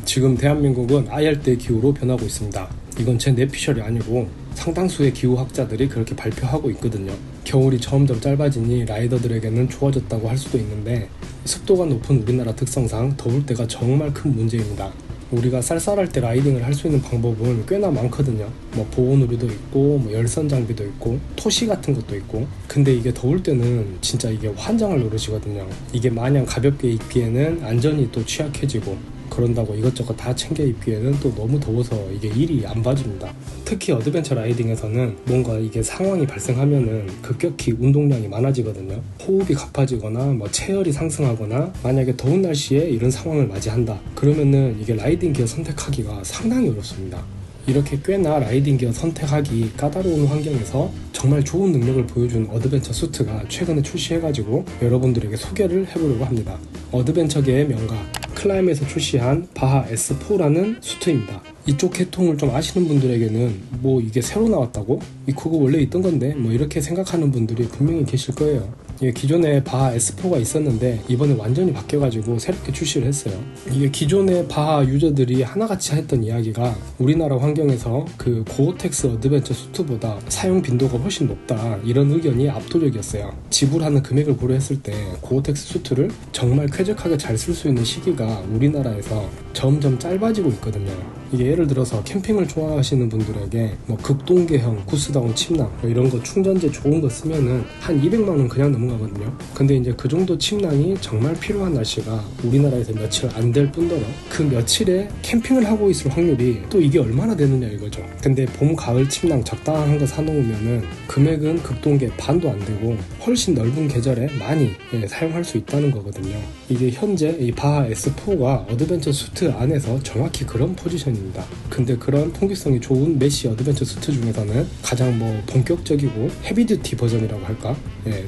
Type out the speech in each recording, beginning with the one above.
지금 대한민국은 아열대 기후로 변하고 있습니다. 이건 제 내피셜이 아니고 상당수의 기후학자들이 그렇게 발표하고 있거든요. 겨울이 점점 짧아지니 라이더들에게는 좋아졌다고 할 수도 있는데 습도가 높은 우리나라 특성상 더울 때가 정말 큰 문제입니다. 우리가 쌀쌀할 때 라이딩을 할 수 있는 방법은 꽤나 많거든요. 보온우류도 있고 열선 장비도 있고 토시 같은 것도 있고. 근데 이게 더울 때는 진짜 이게 환장을 노릇이거든요. 이게 마냥 가볍게 입기에는 안전이 또 취약해지고, 그런다고 이것저것 다 챙겨 입기에는 또 너무 더워서 이게 일이 안 봐집니다. 특히 어드벤처 라이딩에서는 뭔가 이게 상황이 발생하면은 급격히 운동량이 많아지거든요. 호흡이 가파지거나 체열이 상승하거나 만약에 더운 날씨에 이런 상황을 맞이한다 그러면은 이게 라이딩 기어 선택하기가 상당히 어렵습니다. 이렇게 꽤나 라이딩 기어 선택하기 까다로운 환경에서 정말 좋은 능력을 보여준 어드벤처 수트가 최근에 출시해가지고 여러분들에게 소개를 해보려고 합니다. 어드벤처계의 명가 클라임에서 출시한 바하 S4라는 수트입니다. 이쪽 계통을 좀 아시는 분들에게는 이게 새로 나왔다고? 그거 원래 있던 건데? 이렇게 생각하는 분들이 분명히 계실 거예요. 이게 기존에 바하 S4가 있었는데 이번에 완전히 바뀌어가지고 새롭게 출시를 했어요. 이게 기존의 바하 유저들이 하나같이 했던 이야기가 우리나라 환경에서 그 고어텍스 어드벤처 수트보다 사용 빈도가 훨씬 높다, 이런 의견이 압도적이었어요. 지불하는 금액을 고려했을 때 고어텍스 수트를 정말 쾌적하게 잘 쓸 수 있는 시기가 우리나라에서 점점 짧아지고 있거든요. 이게 예를 들어서 캠핑을 좋아하시는 분들에게 극동계형 구스다운 침낭 이런 거 충전재 좋은 거 쓰면은 한 200만원 그냥 넘어가거든요. 근데 이제 그 정도 침낭이 정말 필요한 날씨가 우리나라에서 며칠 안 될 뿐더러 그 며칠에 캠핑을 하고 있을 확률이 또 이게 얼마나 되느냐 이거죠. 근데 봄 가을 침낭 적당한 거 사놓으면은 금액은 극동계 반도 안 되고 훨씬 넓은 계절에 많이 사용할 수 있다는 거거든요. 이게 현재 이 바하 S4가 어드벤처 수트 안에서 정확히 그런 포지션입니다. 근데 그런 통기성이 좋은 메쉬 어드벤처 수트 중에서는 가장 본격적이고 헤비듀티 버전이라고 할까?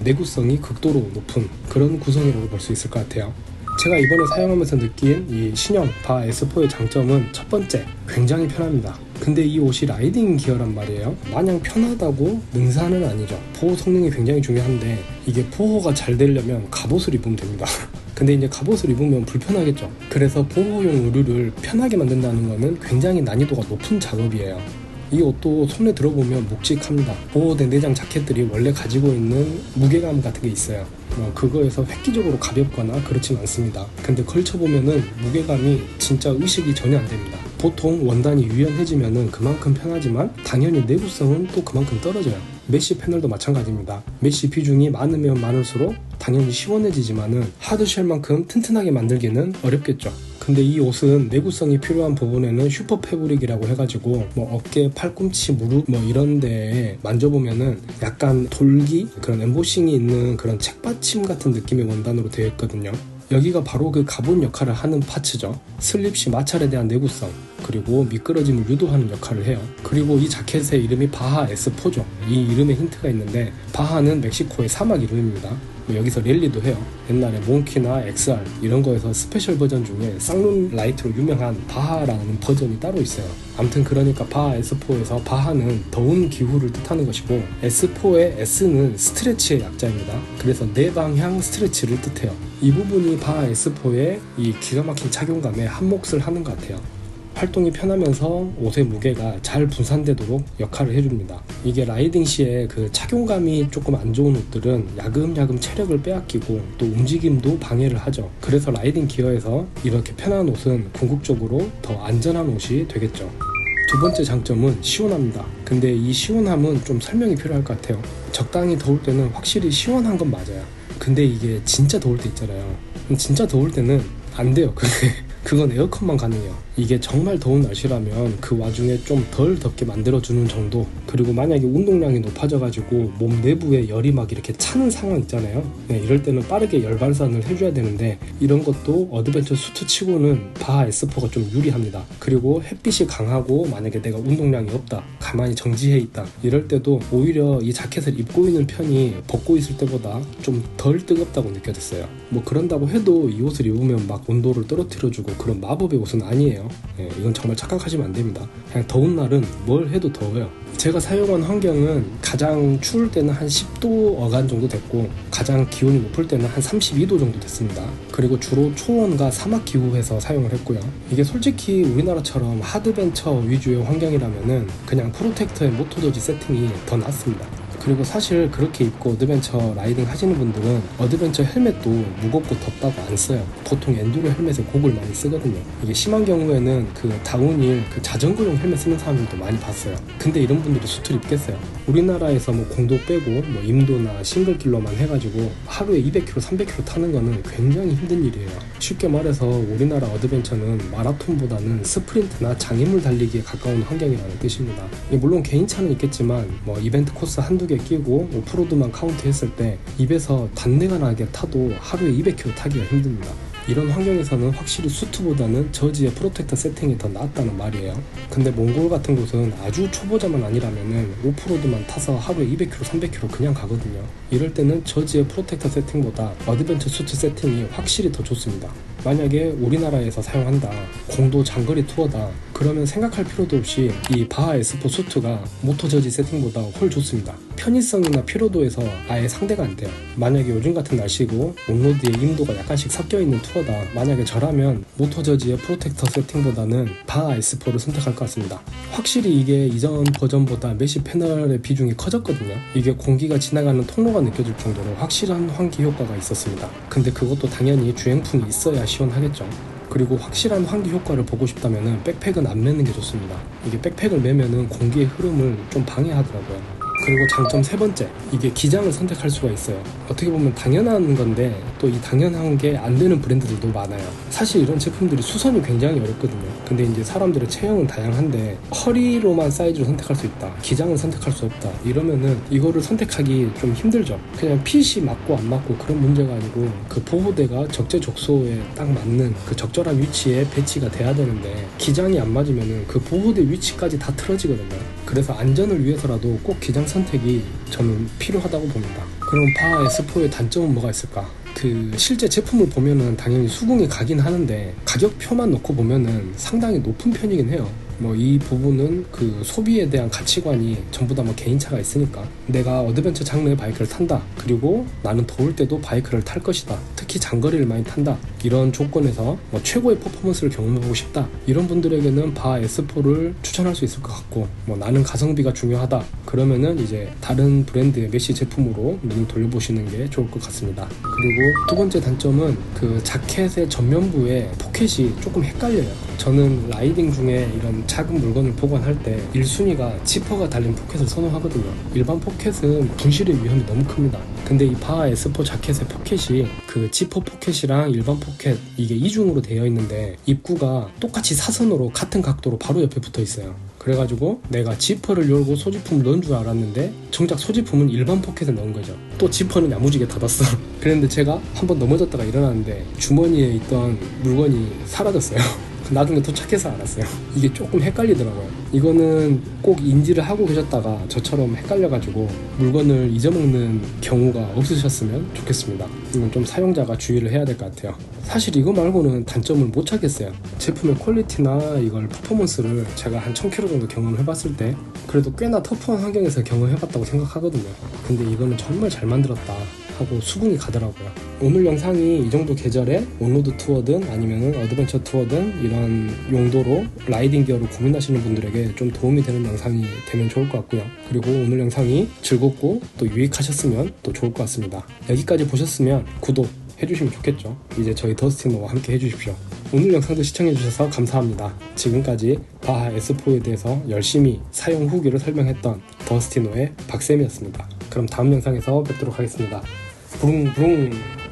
내구성이 극도로 높은 그런 구성이라고 볼 수 있을 것 같아요. 제가 이번에 사용하면서 느낀 이 신형 바하 S4의 장점은 첫 번째, 굉장히 편합니다. 근데 이 옷이 라이딩 기어란 말이에요. 마냥 편하다고 능사는 아니죠. 보호 성능이 굉장히 중요한데 이게 보호가 잘 되려면 갑옷을 입으면 됩니다. 근데 이제 갑옷을 입으면 불편하겠죠. 그래서 보호용 의류를 편하게 만든다는 거는 굉장히 난이도가 높은 작업이에요. 이 옷도 손에 들어보면 묵직합니다. 보호된 내장 자켓들이 원래 가지고 있는 무게감 같은 게 있어요. 그거에서 획기적으로 가볍거나 그렇진 않습니다. 근데 걸쳐보면은 무게감이 진짜 의식이 전혀 안 됩니다. 보통 원단이 유연해지면은 그만큼 편하지만 당연히 내구성은 또 그만큼 떨어져요. 메쉬 패널도 마찬가지입니다. 메쉬 비중이 많으면 많을수록 당연히 시원해지지만은 하드쉘만큼 튼튼하게 만들기는 어렵겠죠. 근데 이 옷은 내구성이 필요한 부분에는 슈퍼 패브릭이라고 해가지고 어깨, 팔꿈치, 무릎 이런 데에 만져보면은 약간 돌기, 그런 엠보싱이 있는 그런 책받침 같은 느낌의 원단으로 되어 있거든요. 여기가 바로 그 갑옷 역할을 하는 파츠죠. 슬립 시 마찰에 대한 내구성, 그리고 미끄러짐을 유도하는 역할을 해요. 그리고 이 자켓의 이름이 바하 S4죠. 이 이름에 힌트가 있는데 바하는 멕시코의 사막 이름입니다. 여기서 랠리도 해요. 옛날에 몽키나 XR 이런 거에서 스페셜 버전 중에 쌍룬 라이트로 유명한 바하라는 버전이 따로 있어요. 아무튼 그러니까 바하 S4에서 바하는 더운 기후를 뜻하는 것이고 S4의 S는 스트레치의 약자입니다. 그래서 내방향 스트레치를 뜻해요. 이 부분이 바하 S4의 이 기가 막힌 착용감에 한몫을 하는 것 같아요. 활동이 편하면서 옷의 무게가 잘 분산되도록 역할을 해줍니다. 이게 라이딩 시에 그 착용감이 조금 안 좋은 옷들은 야금야금 체력을 빼앗기고 또 움직임도 방해를 하죠. 그래서 라이딩 기어에서 이렇게 편한 옷은 궁극적으로 더 안전한 옷이 되겠죠. 두 번째 장점은 시원합니다. 근데 이 시원함은 좀 설명이 필요할 것 같아요. 적당히 더울 때는 확실히 시원한 건 맞아요. 근데 이게 진짜 더울 때 있잖아요. 진짜 더울 때는 안 돼요. 그건 에어컨만 가능해요. 이게 정말 더운 날씨라면 그 와중에 좀 덜 덥게 만들어주는 정도, 그리고 만약에 운동량이 높아져가지고 몸 내부에 열이 막 이렇게 차는 상황 있잖아요. 이럴 때는 빠르게 열 발산을 해줘야 되는데 이런 것도 어드벤처 수트 치고는 바하 S4가 좀 유리합니다. 그리고 햇빛이 강하고 만약에 내가 운동량이 없다, 가만히 정지해 있다, 이럴 때도 오히려 이 자켓을 입고 있는 편이 벗고 있을 때보다 좀 덜 뜨겁다고 느껴졌어요. 그런다고 해도 이 옷을 입으면 막 온도를 떨어뜨려주고 그런 마법의 옷은 아니에요. 이건 정말 착각하시면 안 됩니다. 그냥 더운 날은 뭘 해도 더워요. 제가 사용한 환경은 가장 추울 때는 한 10도 어간 정도 됐고, 가장 기온이 높을 때는 한 32도 정도 됐습니다. 그리고 주로 초원과 사막 기후에서 사용을 했고요. 이게 솔직히 우리나라처럼 하드벤처 위주의 환경이라면은 그냥 프로텍터의 모토저지 세팅이 더 낫습니다. 그리고 사실 그렇게 입고 어드벤처 라이딩 하시는 분들은 어드벤처 헬멧도 무겁고 덥다고 안 써요. 보통 엔두로 헬멧에 곡을 많이 쓰거든요. 이게 심한 경우에는 그 다운힐 그 자전거용 헬멧 쓰는 사람들도 많이 봤어요. 근데 이런 분들이 수트를 입겠어요? 우리나라에서 뭐 공도 빼고 뭐 임도나 싱글길로만 해가지고 하루에 200km, 300km 타는 거는 굉장히 힘든 일이에요. 쉽게 말해서 우리나라 어드벤처는 마라톤보다는 스프린트나 장애물 달리기에 가까운 환경이라는 뜻입니다. 물론 개인차는 있겠지만 뭐 이벤트 코스 한두 개 끼고 오프로드만 카운트했을 때 입에서 단내가 나게 타도 하루에 200km 타기가 힘듭니다. 이런 환경에서는 확실히 수트보다는 저지의 프로텍터 세팅이 더 낫다는 말이에요. 근데 몽골 같은 곳은 아주 초보자만 아니라면은 오프로드만 타서 하루에 200km, 300km 그냥 가거든요. 이럴 때는 저지의 프로텍터 세팅보다 어드벤처 수트 세팅이 확실히 더 좋습니다. 만약에 우리나라에서 사용한다, 공도 장거리 투어다, 그러면 생각할 필요도 없이 이 바하 S4 수트가 모토저지 세팅보다 훨 좋습니다. 편의성이나 피로도에서 아예 상대가 안 돼요. 만약에 요즘 같은 날씨고 온로드에 임도가 약간씩 섞여있는 투어다, 만약에 저라면 모토저지의 프로텍터 세팅보다는 바하 S4를 선택할 것 같습니다. 확실히 이게 이전 버전보다 메쉬 패널의 비중이 커졌거든요. 이게 공기가 지나가는 통로가 느껴질 정도로 확실한 환기 효과가 있었습니다. 근데 그것도 당연히 주행풍이 있어야 시원하겠죠. 그리고 확실한 환기 효과를 보고 싶다면 백팩은 안 매는 게 좋습니다. 이게 백팩을 매면은 공기의 흐름을 좀 방해하더라고요. 그리고 장점 세 번째, 이게 기장을 선택할 수가 있어요. 어떻게 보면 당연한 건데 또 이 당연한 게 안 되는 브랜드들도 많아요. 사실 이런 제품들이 수선이 굉장히 어렵거든요. 근데 이제 사람들의 체형은 다양한데 허리로만 사이즈를 선택할 수 있다, 기장을 선택할 수 없다, 이러면은 이거를 선택하기 좀 힘들죠. 그냥 핏이 맞고 안 맞고 그런 문제가 아니고 그 보호대가 적재적소에 딱 맞는 그 적절한 위치에 배치가 돼야 되는데 기장이 안 맞으면은 그 보호대 위치까지 다 틀어지거든요. 그래서 안전을 위해서라도 꼭 기장 선택이 저는 필요하다고 봅니다. 그럼 바하 S4의 단점은 뭐가 있을까? 실제 제품을 보면은 당연히 수긍이 가긴 하는데 가격표만 놓고 보면은 상당히 높은 편이긴 해요. 이 부분은 그 소비에 대한 가치관이 전부 다 개인차가 있으니까 내가 어드벤처 장르의 바이크를 탄다, 그리고 나는 더울 때도 바이크를 탈 것이다, 특히 장거리를 많이 탄다, 이런 조건에서 최고의 퍼포먼스를 경험해보고 싶다, 이런 분들에게는 바하 S4를 추천할 수 있을 것 같고, 나는 가성비가 중요하다 그러면은 이제 다른 브랜드의 메쉬 제품으로 눈을 돌려보시는 게 좋을 것 같습니다. 그리고 두 번째 단점은 그 자켓의 전면부에 포켓이 조금 헷갈려요. 저는 라이딩 중에 이런 작은 물건을 보관할 때 1순위가 지퍼가 달린 포켓을 선호하거든요. 일반 포켓은 분실의 위험이 너무 큽니다. 근데 이 바하 S4 자켓의 포켓이 그 지퍼 포켓이랑 일반 포켓 이게 이중으로 되어 있는데 입구가 똑같이 사선으로 같은 각도로 바로 옆에 붙어 있어요. 그래가지고 내가 지퍼를 열고 소지품을 넣은 줄 알았는데 정작 소지품은 일반 포켓에 넣은 거죠. 또 지퍼는 야무지게 닫았어. 그랬는데 제가 한번 넘어졌다가 일어났는데 주머니에 있던 물건이 사라졌어요. 나중에 도착해서 알았어요. 이게 조금 헷갈리더라고요. 이거는 꼭 인지를 하고 계셨다가 저처럼 헷갈려가지고 물건을 잊어먹는 경우가 없으셨으면 좋겠습니다. 이건 좀 사용자가 주의를 해야 될 것 같아요. 사실 이거 말고는 단점을 못 찾겠어요. 제품의 퀄리티나 이걸 퍼포먼스를 제가 한 1000km 정도 경험을 해봤을 때 그래도 꽤나 터프한 환경에서 경험해봤다고 생각하거든요. 근데 이거는 정말 잘 만들었다 하고 수긍이 가더라고요. 오늘 영상이 이 정도 계절에 온로드 투어든 아니면 어드벤처 투어든 이런 용도로 라이딩 기어를 고민하시는 분들에게 좀 도움이 되는 영상이 되면 좋을 것 같고요. 그리고 오늘 영상이 즐겁고 또 유익하셨으면 또 좋을 것 같습니다. 여기까지 보셨으면 구독 해주시면 좋겠죠. 이제 저희 더스티노와 함께 해주십시오. 오늘 영상도 시청해주셔서 감사합니다. 지금까지 바하 S4에 대해서 열심히 사용 후기를 설명했던 더스티노의 박쌤이었습니다. 그럼 다음 영상에서 뵙도록 하겠습니다. 부릉부릉.